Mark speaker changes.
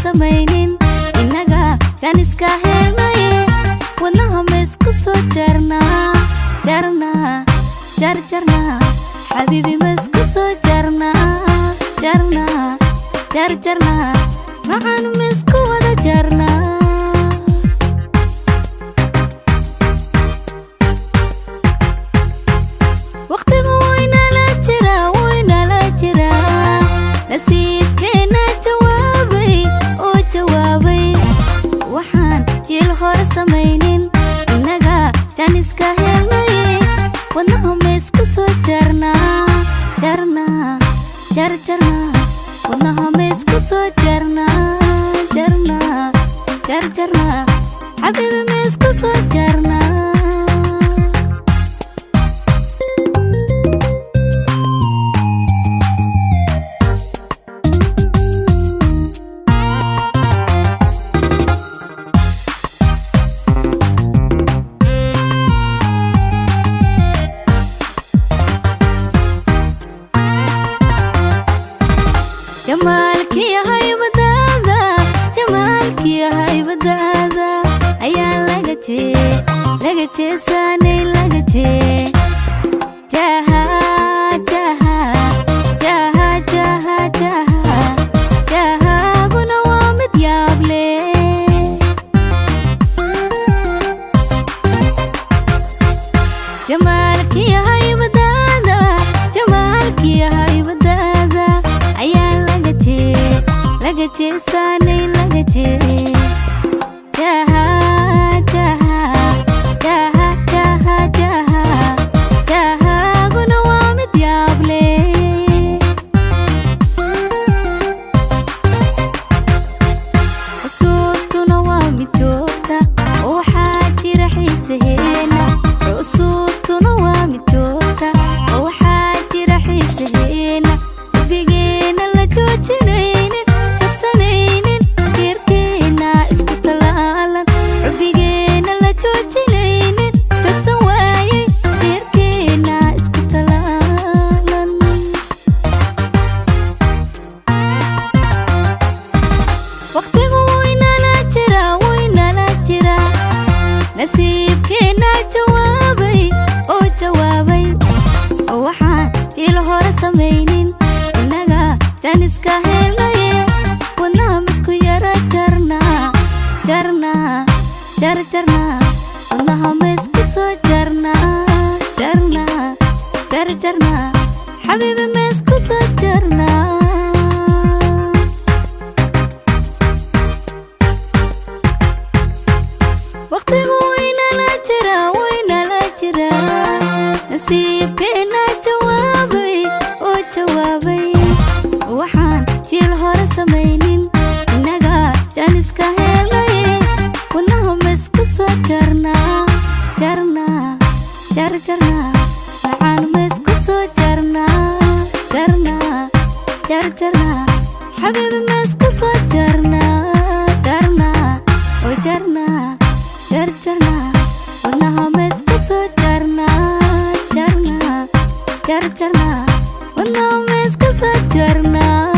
Speaker 1: samaynin inaga jan iska helnaye wadnaha ma isku soo jarnaa jarnaa jarjarnaa xabiibi ma isku soo jarnaa jarnaa jarjarnaa macaan ma isku wada jarnaa waqtigu waynala jiraa nasiibkeena jawaabay oo jawaabay waxaan jiil hore samaynin inaga jan iska helnaye wadnaha ma isku soo jarnaa jarnaa jarjarnaa wadnaha ma isku soo jarnaa jarnaa jarjarnaa xabiibi ma isku soo jarnaa jamaalkii haybadaada ayaa laga jeesaanay laga jee jaha jaha jaha jaha jaha jahaguna waa mid yaable jamaalkii haybadaada ayaa laga jeesaanay laga jee jaha jaha jaha jaha jaha jahaguna waa mid yaable xusuustuna waa mid joogta oo waxaa jira xiisaheena xusuustuna waa mid joogta oo waxaa jira xiisaheena bigeena la joojinaynin jogsanaynin jirkeena isku talaalan bigeena la joojinaynin jogsan waayay jirkeena isku talaalan waqtigu waynala jiraa nasiibkeena jawaabay oo jawaabay waxaan jiil hore samaynin inaga jan iska helnaye wadnaha ma isku yara jarnaa jarnaa jarjarnaa wadnaha ma isku soo jarnaa jarnaa jarjarnaa xabiibi ma isku soo jarnaa waqtigu waynala jiraa nasiibkeena jawaabay oo jawaabay waxaan jiil hore samaynin inaga jan iska helnaye wadnaha ma isku soo jarnaa jarnaa jarjarnaa macaan ma isku soo jarnaa jarnaa jarjarnaa xabiibi ma isku soo jarnaa jarnaa oo jarnaa jarjarnaa wadnaha ma isku soo jarnaa jarnaa jarjarnaa wadnaha ma isku soo jarnaa